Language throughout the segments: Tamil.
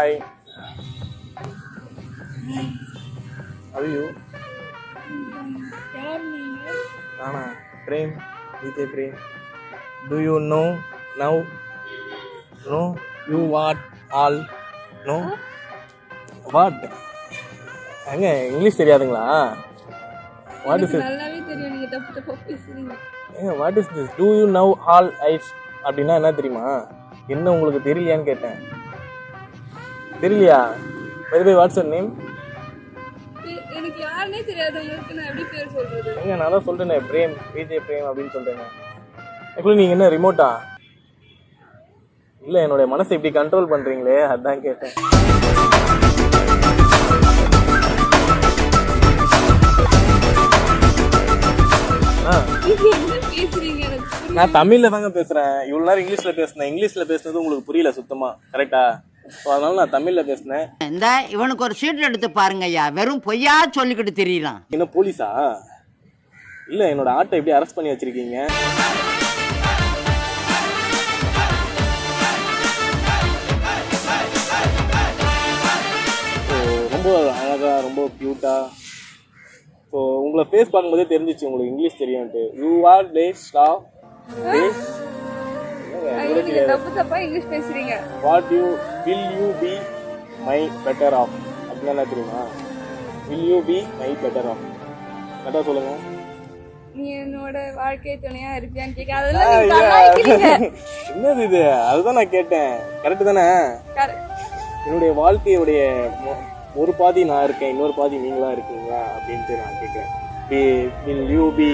Hi. How are you? Nana. Prem. DJ Prem. Do you know now? No. You what? All. No. What? அங்க இங்கிலீஷ் தெரியாதுங்களா? What is it? நல்லாவே தெரியும், நீங்க தப்பு தப்பா பேசுறீங்க. ஏங்க what is this? Do you know all eyes? அப்படின்னா என்ன தெரியுமா? என்ன உங்களுக்கு தெரியலையான்னு கேட்டேன். தெரியலையா? By the way, what's your name? எனக்கு யாருனே தெரியாதவங்களுக்கு நான் எப்படி பேர் சொல்றது? ஏங்க நான் தான் சொல்றேனே பிரேம், விஜய் பிரேம் அப்படின்னு சொல்றேங்க. ஆக்சுவலி நீங்க என்ன ரிமோட்டா? இல்ல என்னோட மனசை இப்படி கண்ட்ரோல் பண்றீங்களே அதான் கேட்டேன். நான் தமிழ்ல தாங்க பேசுறேன். இவ்வளவு நேரம் இங்கிலீஷ்ல பேசுனேன். இங்கிலீஷ்ல பேசுனது உங்களுக்கு புரியல சுத்தமா, கரெக்டா? அதனால நான் தமிழ்ல பேசுனேன். இந்த இவனுக்கு ஒரு சீட் எடுத்து பாருங்க ஐயா, வெறும் பொய்யா சொல்லிக்கிட்டு தெரியலாம். என்ன போலீஸா? இல்ல என்னோட ஆட்டை எப்படி அரெஸ்ட் பண்ணி வச்சிருக்கீங்க? ரொம்ப அழகா, ரொம்ப கியூட்டா. ஸோ உங்களை ஃபேஸ் பார்க்கும்போதே தெரிஞ்சிச்சு உங்களுக்கு இங்கிலீஷ் தெரியும்ட்டு. You are day stop days. நீங்க தப்பு தப்பா இங்கிலீஷ் பேசுறீங்க. What you will you be my better off அப்படின்னா என்ன தெரியுமா? Will you be my better off கரெக்டாக சொல்லுங்க. நீ என்னோட வாழ்க்கை துணையா இருப்பியான்னு கேட்க, அதெல்லாம் நீங்க கலாய்க்கிறீங்க. என்னது இது? அதுதான் நான் கேட்டேன். கரெக்ட் தானே? என்னுடைய வாழ்க்கையுடைய ஒரு பாதி நான் இருக்கேன், இன்னொரு பாதி நீங்களா இருக்கீங்களா அப்படின்ட்டு நான் கேட்கிறேன். Will you be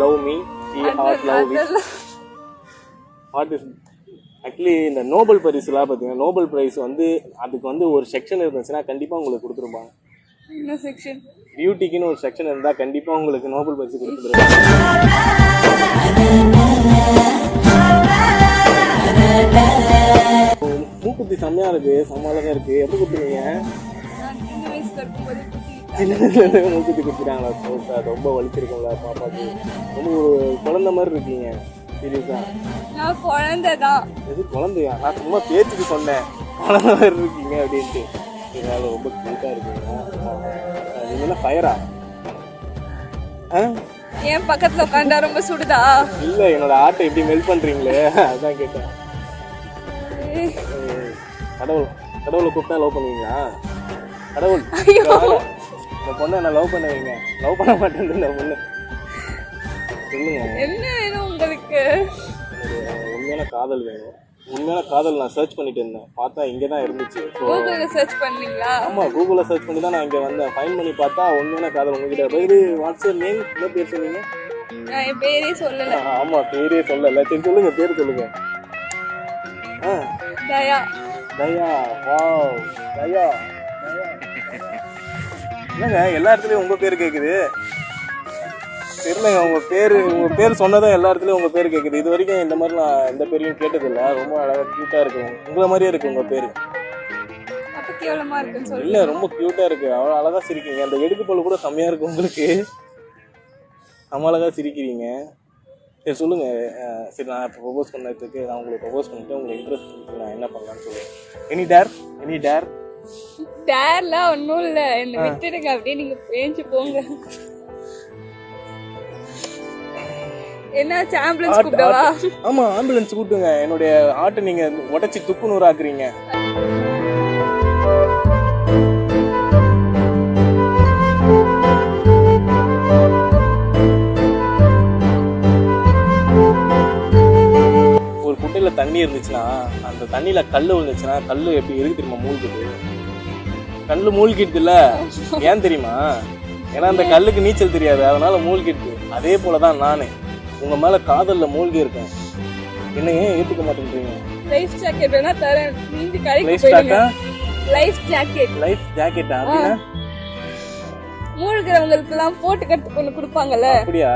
love me? See how love is. What is actually இந்த நோபல் பரிசுலாம் பார்த்தீங்கன்னா, நோபல் பிரைஸ் வந்து அதுக்கு வந்து ஒரு செக்ஷன் இருந்துச்சுன்னா கண்டிப்பாக உங்களுக்கு கொடுத்துருப்பாங்க. என்ன செக்ஷன்? பியூட்டிக்குன்னு ஒரு செக்ஷன் இருந்தால் கண்டிப்பாக உங்களுக்கு நோபல் பரிசு கொடுத்துருப்பாங்க. மூக்குத்தி செம்மையா இருக்கு, செம்மாலதான் இருக்கு. எப்படி கொடுத்துருவீங்க? மூக்குத்தி கொடுத்துட்டாங்களா? ரொம்ப வலிச்சிருக்கோங்களா பாப்பாக்கு? ரொம்ப ஒரு குழந்தை மாதிரி இருக்கீங்க. சீரியஸா? நான் குழந்தைதான். எது குழந்தையா? நான் சும்மா பேச்சுக்கு சொன்னேன் குழந்தை மாதிரி இருக்கீங்க அப்படின்ட்டு. இதனால ரொம்ப கியூட்டா இருக்கீங்க. நீங்க என்ன ஃபயரா? ஏன் பக்கத்துல உட்காந்தா ரொம்ப சுடுதா? இல்ல என்னோட ஆட்டை எப்படி மெல்ட் பண்றீங்களே அதான் கேட்டேன். கடவுளை கூப்பிட்டா லவ் பண்ணுவீங்களா? கடவுள் இந்த பொண்ணை என்ன லவ் பண்ணுவீங்க? லவ் பண்ண மாட்டேன் இந்த பொண்ணு. சொல்லுங்க என்ன வேணும் உங்களுக்கு? உண்மையான காதல் வேணும். உண்மையான காதல் நான் சர்ச் பண்ணிட்டு இருந்தேன், பார்த்தா இங்கே தான் இருந்துச்சு. கூகுள்ல சர்ச் பண்ணீங்களா? ஆமா, கூகுள்ல சர்ச் பண்ணி தான் நான் இங்கே வந்தேன். ஃபைன் பண்ணி பார்த்தா உண்மையான காதல் உங்ககிட்ட. பேரு வாட்ஸ்அப் நேம் என்ன பேர் சொன்னீங்க? நான் என் பேரே சொல்லல. ஆமா, பேரே சொல்லல. சரி சொல்லுங்க, பேர் சொல்லுங்க. தயா. தயா. வாவ், தயா. என்னங்க எல்லா இடத்துலயும் உங்க பேர் கேக்குது? தெரியலங்க, உங்க பேர் சொன்னதான் எல்லா இடத்துலயும் உங்க பேர் கேக்குது. இது வரைக்கும் இந்த மாதிரி நான் எந்த பேரையும் கேட்டதில்ல. ரொம்ப அழகா கியூட்டா இருக்கு, உங்களை மாதிரியே இருக்கு உங்க பேரு. அப்ப கேவலமா இருக்குன்னு சொல்லு. இல்ல ரொம்ப கியூட்டா இருக்கு, அவ்வளவு அழகா சிரிக்கீங்க. அந்த எடுக்கு போல கூட செம்மையா இருக்கு உங்களுக்கு. நம்ம அழகா சிரிக்கிறீங்க. சரி சொல்லுங்க. சரி, நான் இப்போ ப்ரொபோஸ் பண்ணதுக்கு நான் உங்களுக்கு ப்ரொபோஸ் பண்ணிட்டு உங்களுக்கு இன்ட்ரெஸ்ட் நான் என்ன பண்ணலான்னு சொல்லுவேன். Any dare? டேர்லாம் ஒன்றும் இல்லை, என்னை விட்டுடுங்க, அப்படியே நீங்க பேஞ்சு போங்க. என்னாச்சு? ஆம்புலன்ஸ் கூப்பிடவா? ஆமா, ஆம்புலன்ஸ் கூப்பிடுங்க. என்னுடைய ஆட்டை நீங்க உடைச்சி துப்பு நூறாக்குறீங்க. ஒரு குட்டையில தண்ணி இருந்துச்சுன்னா அந்த தண்ணியில கல் விழுந்துச்சுன்னா கல் எப்படி இருக்கு தெரியுமா? மூழ்கிடுது. கல்லு மூழ்கிடுது இல்ல? ஏன் தெரியுமா? ஏன்னா அந்த கல்லுக்கு நீச்சல் தெரியாது, அதனால மூழ்கிடுது. அதே போலதான் நானு உங்க மேல காதல்ல மூழ்கி இருக்கேன். என்ன ஏன் ஏத்துக்க மாட்டேன்றீங்க? லைஃப் ஜாக்கெட் வேணா தரேன், நீந்தி கரைக்கு போயிடுங்க. லைஃப் ஜாக்கெட்டா? அப்படின்னா மூழ்கிறவங்களுக்கு எல்லாம் போட்டு கட்டு கொண்டு கொடுப்பாங்கல்ல, அப்படியா?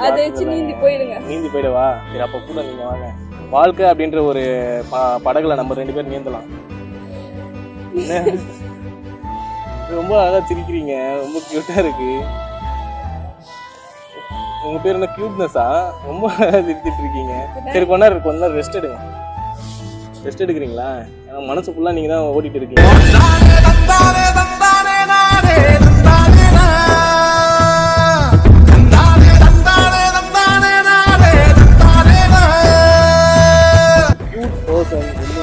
அதை வச்சு நீந்தி போயிடுங்க. நீந்தி போயிடவா? சரி, அப்ப கூட நீங்க வாங்க. வாழ்க்கை அப்படின்ற ஒரு படகுல நம்ம 2 பேரும் நீந்தலாம். ரொம்ப அழகா சிரிக்கிறீங்க, ரொம்ப கியூட்டா இருக்கு. உங்க பேர் என்ன? கியூட்னஸா? ரொம்ப அழகா சிரிச்சிட்டு இருக்கீங்க. சரி, கொஞ்ச நேரம் ரெஸ்ட் எடுங்க. ரெஸ்ட் எடுக்கிறீங்களா? ஏன்னா மனசு ஃபுல்லாக நீங்கள் தான் ஓடிட்டு இருக்கீங்க. கியூட் பர்சன், ரொம்ப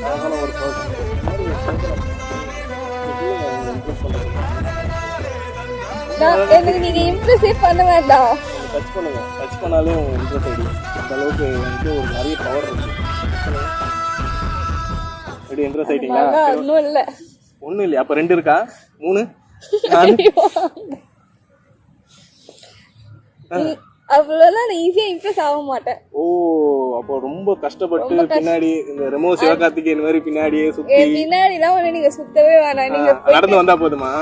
அழகான ஒரு பர்சன். எனக்கு நீங்க இம்ப்ரெஸ்ஸே பண்ண வேண்டாம். டச் பண்ணுங்க, டச் பண்ணாலே உங்க இன்ட்ரெஸ்ட் ஆகிடும். அந்த அளவுக்கு வந்து ஒரு நிறைய பவர் இருக்கு. எப்படி இன்ட்ரெஸ்ட் ஆயிட்டீங்களா? ஒன்றும் இல்லை, ஒன்றும் இல்லையா? அப்போ 2 இருக்கா? 3? 4? அவ்வளோதான். நான் ஈஸியாக இம்ப்ரெஸ் ஆக மாட்டேன். ஓ, அப்போ ரொம்ப கஷ்டப்பட்டு பின்னாடி இந்த ரெமோ சிவகார்த்திகேயன் மாதிரி பின்னாடியே சுத்தி பின்னாடிலாம் ஒன்று நீங்க சுத்தவே வேணாம். நீங்க நடந்து வந்தா போதுமா?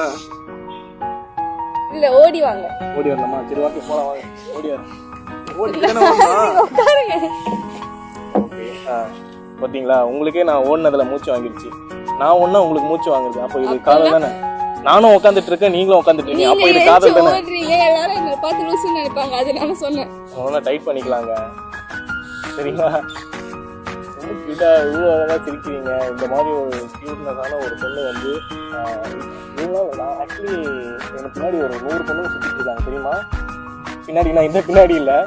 இல்ல ஓடி வாங்க. ஓடி வரலாமா? சரி ஓகே, போலாம் வாங்க. ஓடி வர பாத்தீங்களா, உங்களுக்கே நான் ஓடுனதுல மூச்சு வாங்கிடுச்சு. நான் ஒன்னா உங்களுக்கு மூச்சு வாங்குது. அப்போ இது காதல் தானே? நானும் உட்காந்துட்டு இருக்கேன், நீங்களும் உட்காந்துட்டு இருக்கீங்க. அப்போ இது காதல் தானே? எல்லாரும் என்ன பார்த்து லூசுன்னு நினைப்பாங்க. அது நான் சொன்னேன். ஒன்னா டைட் பண்ணிக்கலாங்க, சரிங்களா? ரொம்ப கியூட்டா இவ்வளோ அழகாக சிரிக்கிறீங்க. இந்த மாதிரி ஒரு கியூட்னஸான ஒரு பொண்ணு வந்து நான் ஆக்சுவலி எனக்கு பின்னாடி ஒரு 100 பொண்ணுங்க சுற்றிட்டு இருக்காங்க, தெரியுமா? பின்னாடி நான் இந்த பின்னாடி இல்லை,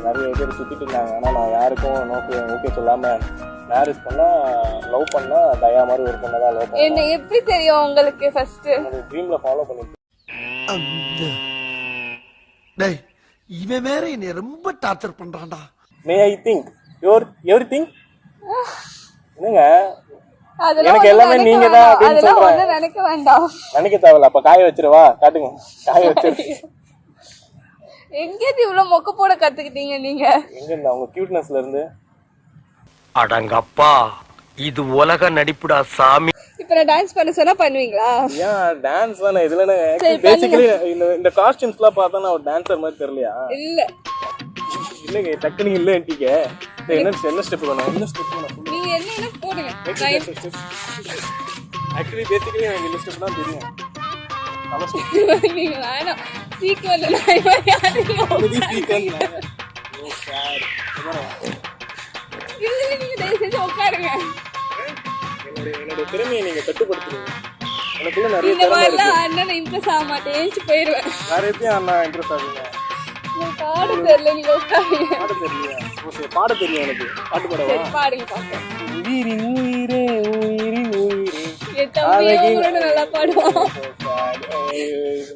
நிறைய பேர் சுற்றிட்டு இருந்தாங்க. ஆனால் நான் யாருக்கும் ஓகே சொல்லாமல் மேரேஜ் பண்ணால் லவ் பண்ணால் தயா மாதிரி ஒரு பொண்ணை தான் லவ் பண்ணேன். என்ன எப்படி தெரியும் உங்களுக்கு? ஃபர்ஸ்ட் ஒரு ட்ரீமில் ஃபாலோ பண்ணிட்டு இவன் வேற என்னை ரொம்ப டார்ச்சர் பண்றான்டா. May I think your everything. என்னங்க எனக்கு எல்லாமே நீங்க தான் அப்படின்னு சொல்றேன். நினைக்க வேண்டாம், நினைக்க தேவையில்ல. அப்ப காய வச்சிருவா, காட்டுங்க, காய வச்சிரு. எங்கேயிருந்து இவ்வளவு மொக்க போட கத்துக்கிட்டீங்க நீங்க? எங்க இருந்து? அவங்க கியூட்னஸ்ல இருந்து. அடங்கப்பா, இது உலக நடிப்புடா சாமி. இப்ப நான் டான்ஸ் பண்ண சொன்னா பண்ணுவீங்களா? ஏன் டான்ஸ் தானே இதுல? பேசிக்கலி இந்த காஸ்டியூம்ஸ்லாம் பார்த்தா நான் ஒரு டான்சர் மாதிரி தெரியலையா? இல்ல இல்லங்க, டக்குனு இல்ல என்டிக்க. என்ன ஸ்டெப் பண்ணணும்? என்ன ஸ்டெப் பண்ணணும்? நீங்க என்ன போடுங்க. ஆக்சுவலி பேசிக்கலி எனக்கு இந்த ஸ்டெப் தான் தெரியும். நீங்க வேணாம், சீக்கிரம் நான் யாரு சீக்கிரம் நீங்க தயவு செஞ்சு உட்காருங்க. என்னோட திறமையை நீங்க கட்டுப்படுத்துறீங்க. எனக்குள்ள நிறைய இந்த மாதிரிலாம் அண்ணன் இம்ப்ரெஸ் ஆக மாட்டேன், ஏஞ்சி போயிருவேன். வேற எப்பயும் அண்ணா இம்ப்ரெஸ் ஆகுங்க. உங்களுக்கு பாட தெரியல, நீங்க உட்காருங்க. பாட தெரியலையா? ஓகே, பாட தெரியும் எனக்கு. பாட்டு பாடவா? பாடுங்க பாப்போம். உயிரின் உயிரே உயிரின் உயிரே. என் தம்பியும் கூட நல்லா பாடுவான்.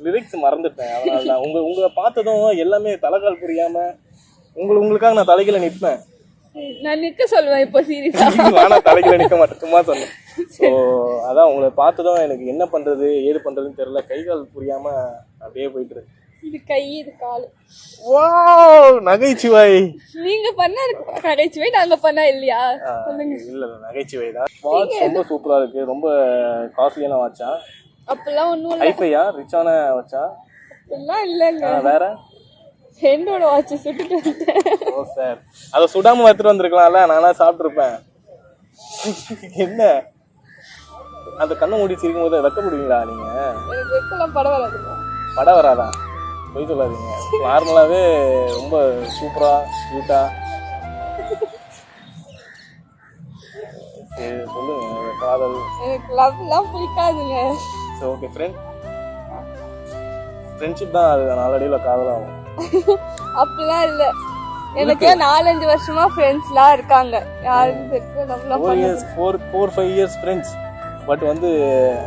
லிரிக்ஸ் மறந்துட்டேன், அதனால தான். உங்களை பார்த்ததும் எல்லாமே தலைகால் புரியாம உங்களுக்காக நான் தலைகீழ நிற்பேன். நான் நிக்க சொல்லுவேன் இப்போ சீரியஸா. ஆனா தலைகீழ நிக்க மாட்டேன், சும்மா சொன்னேன். ஸோ அதான் உங்களை பார்த்ததும் எனக்கு என்ன பண்றது ஏது பண்றதுன்னு தெரியல. கை கால் புரியாம அப்படியே போயிட்டு இருக்கு. இது கை, இது கால். வாவ், நகைச்சுவை. நீங்க பண்ணா நகைச்சுவை, நாங்க பண்ணா இல்லையா? இல்ல நகைச்சுவை தான். வாட்ச் ரொம்ப சூப்பரா இருக்கு. ரொம்ப காஸ்ட்லியான வாட்சா? அப்பெல்லாம் ஒண்ணும் இல்ல. ஹைஃபையா, ரிச்சான வாட்சா? அப்பெல்லாம் இல்லங்க. வேற என்னோட வாட்ச் சுட்டுட்டு வந்துட்டேன். ஓ சார், அதை சுடாம எடுத்துட்டு வந்திருக்கலாம்ல, நானா சாப்பிட்டுருப்பேன். என்ன அந்த கண்ணை மூடி சிரிக்கும் போது வெக்கப்படுவீங்களா நீங்க? எனக்கு வெக்கலாம், படம் வராதுங்க. படம் வராதா? போய் சொல்லாதீங்க. நார்மலாவே ரொம்ப சூப்பரா கியூட்டா. சொல்லுங்க, காதல். எனக்கு லவ்லாம் பிடிக்காதுங்க. சரி ஓகே, ஃப்ரெண்ட்ஷிப் தான். அது நாளடியில் காதலாகும். அப்படிலாம் இல்ல, எனக்கு 4-5 வருஷமா ஃப்ரெண்ட்ஸ்லாம் இருக்காங்க. யாரும் தெரிஞ்சு நம்மள 4-5 இயர்ஸ் ஃப்ரெண்ட்ஸ். பட் வந்து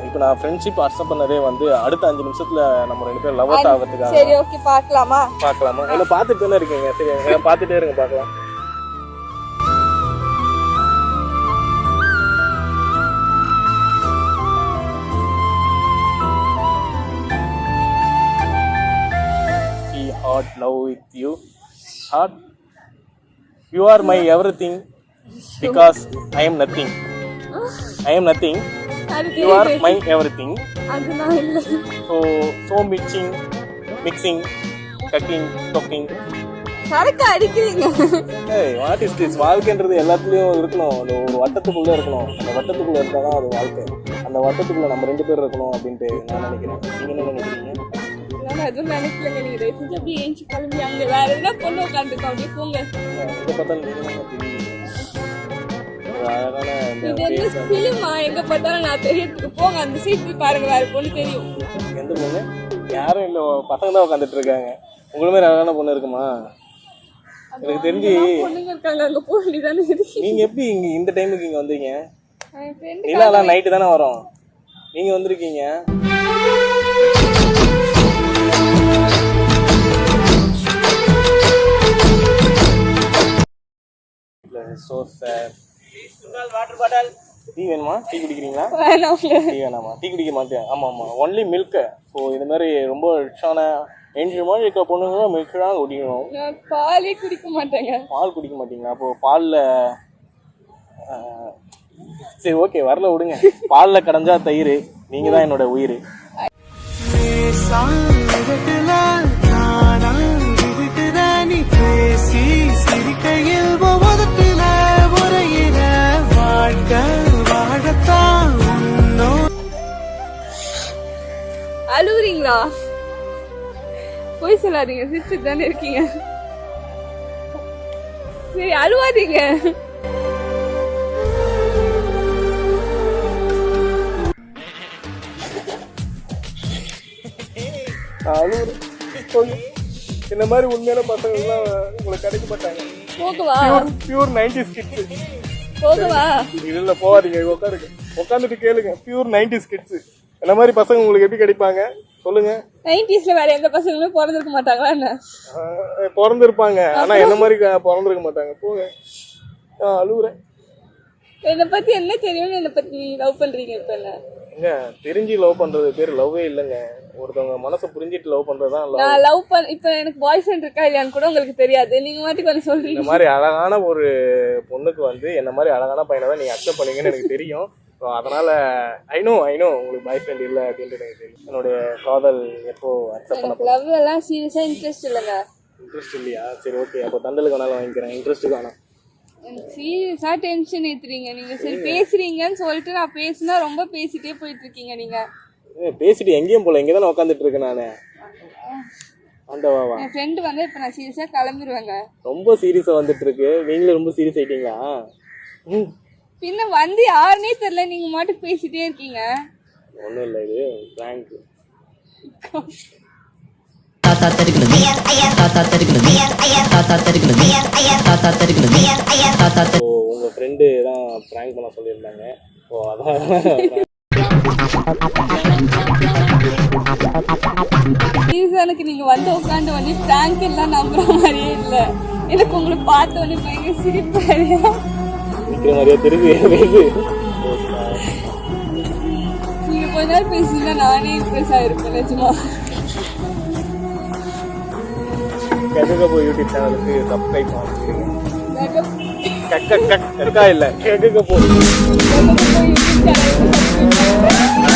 இப்போ நான் ஃப்ரெண்ட்ஷிப் அக்செப்ட் பண்ணதே வந்து அடுத்த 5 நிமிஷத்துல நம்ம 2 பேரும் லவர்ஸ் ஆகிறதுக்காக. சரி ஓகே, பார்க்கலாமா? என்ன பார்த்துட்டு தானே இருக்கீங்க? சரி, பார்த்துட்டே இருங்க, பார்க்கலாம். Heart love with you, heart. You are my everything because I am nothing. I am nothing. You are my everything. அது நான் இல்ல. So mixing, cutting, talking. சரக்கு அடிக்கிறீங்க. Hey, what is this? வாழ்க்கைன்றது எல்லாத்துலயும் இருக்கணும். ஒரு வட்டத்துக்குள்ள இருக்கணும். அந்த வட்டத்துக்குள்ள இருந்தா தான் அது வாழ்க்கை. அந்த வட்டத்துக்குள்ள நம்ம 2 பேர் இருக்கணும் அப்படின்ட்டு நான் நினைக்கிறேன். நீங்க என்ன நினைக்கிறீங்க? நான் எதுவும் நினைக்கலங்க. நீங்க தயவு செஞ்சு அப்படியே ஏஞ்சி கிளம்பி அங்கே வேற என்ன பொண்ணு உட்காந்துருக்கோம், அப்படியே போங்க. இதை பார்த்தாலும் நீங்க ஒரு அழகான அந்த இது என்ன ஃபிலிமா? எங்க பார்த்தாலும் நான் தெரியறதுக்கு போங்க அந்த சீட் போய் பாருங்க, வேற பொண்ணு தெரியும். எந்த பொண்ணு? யாரும் இல்லை, பசங்க தான் உட்காந்துட்டு இருக்காங்க. உங்களை மாதிரி அழகான பொண்ணு இருக்குமா? எனக்கு தெரிஞ்சு பொண்ணுங்க இருக்காங்க, அங்க போக வேண்டியதானே இருக்கு. நீங்க எப்படி இங்க இந்த டைமுக்கு இங்க வந்தீங்க? என் friend நிலாலாம் நைட்டு தானே வரும், நீங்க வந்திருக்கீங்க. So sad. டீ வேணுமா? டீ குடிக்கிறீங்களா? வேணாம். டீ வேணாமா? டீ குடிக்க மாட்டேன். ஆமா ஆமா, ஒன்லி மில்க். ஸோ இது மாதிரி ரொம்ப ரிச்சான என்ஜி மாதிரி இருக்க பொண்ணுங்க மில்க் தான் குடிக்கணும். நான் பாலே குடிக்க மாட்டேங்க. பால் குடிக்க மாட்டீங்களா? அப்போ பால்ல சரி ஓகே, வரல விடுங்க. பால்ல கடைஞ்சா தயிர், நீங்க தான் என்னோட உயிர். அழுவுறீங்களா? போய் சொல்லாதீங்க, சிரிச்சுட்டு தானே இருக்கீங்க. சரி அழுவாதீங்க. இந்த மாதிரி உண்மையான பசங்க எல்லாம் உங்களுக்கு கிடைக்க மாட்டாங்க. போகவா? Pure 90s kids. போகவா? இல்ல போகாதீங்க, உட்காருங்க, உட்காந்துட்டு கேளுங்க. Pure 90s kids. இந்த மாதிரி பசங்க உங்களுக்கு எப்படி கிடைப்பாங்க சொல்லுங்க? 90sல வேற எந்த பசங்களும் பிறந்திருக்க மாட்டாங்களா என்ன? பிறந்திருப்பாங்க, ஆனா என்ன மாதிரி பிறந்திருக்க மாட்டாங்க. போங்க, அழுவுறேன். என்னை பத்தி என்ன தெரியும்? என்னை பத்தி லவ் பண்றீங்க இப்ப? என்ன ஏங்க, தெரிஞ்சு லவ் பண்றது பேர் லவ்வே இல்லைங்க. ஒருத்தவங்க மனசை புரிஞ்சிட்டு லவ் பண்றதுதான் love. நான் லவ் இப்ப எனக்கு பாய் ஃப்ரெண்ட் இருக்கா இல்லையான்னு கூட உங்களுக்கு தெரியாது, நீங்க மாட்டி கொஞ்சம் இந்த சொல்றீங்க. மாதிரி அழகான ஒரு பொண்ணுக்கு வந்து என்ன மாதிரி அழகான பையனை தான் நீங்க அக்செப்ட் பண்ணீங்கன்னு எனக்கு தெரியும். ஸோ அதனால ஐ நோ உங்களுக்கு பாய் ஃப்ரெண்ட் இல்லை அப்படின்ட்டு எனக்கு தெரியும். என்னுடைய காதல் எப்போ அக்செப்ட் பண்ண லவ் எல்லாம் சீரியஸா இன்ட்ரெஸ்ட் இல்லைங்க. இன்ட்ரெஸ்ட் இல்லையா? சரி ஓகே, அப்போ தண்டலுக்கு வேணாலும் வாங்கிக்கிறேன், இன்ட்ரெஸ்ட்டுக்கு வேணாம். எனக்கு சீரியஸா டென்ஷன் ஏத்துறீங்க நீங்க. சரி பேசுறீங்கன்னு சொல்லிட்டு நான் பேசினா ரொம்ப பேசிட்டே போயிட்டு இருக்கீங்க நீங்க. பேசிட்டு எங்கேயும் போல, இங்கே தானே உட்காந்துட்டு இருக்கேன் நானு. ஆண்டவாவா, என் ஃப்ரெண்டு வந்து இப்ப நான் சீரியஸா கிளம்பிடுவேங்க. ரொம்ப சீரியஸா வந்துட்டு இருக்கு. நீங்களும் ரொம்ப சீரியஸ் ஆயிட்டீங்களா? பின்ன வந்து யாருன்னே தெரியல, நீங்க மாட்டுக்கு பேசிட்டே இருக்கீங்க. ஒன்றும் இல்லை, இது பிராங்க். தாத்தா தெரிகிறது, தாத்தா தெரிகிறது, தாத்தா தெரிகிறது, தாத்தா தெரிகிறது, தாத்தா ஸோ உங்கள் ஃப்ரெண்டு தான் ப்ராங்க் பண்ண சொல்லியிருந்தாங்க. ஸோ அதான் சீரியஸானுக்கு நீங்க வந்து உட்காந்து வந்து பிராங்க் எல்லாம் நம்புற மாதிரியே இல்ல. எனக்கு உங்களை பார்த்த உடனே பயங்கர சிரிப்பு நிற்கிற மாதிரியா தெரியுது. நீங்க கொஞ்ச நேரம் பேசினா நானே இம்ப்ரெஸ் ஆயிருப்பேன் நிஜமா. கெககபோ யூடியூப் சேனலுக்கு சப்ஸ்கிரைப் பண்ணுங்க. கக்கா இல்லை, கெககபோ. யூடியூப் சேனலுக்கு சப்ஸ்கிரைப் பண்ணுங்க.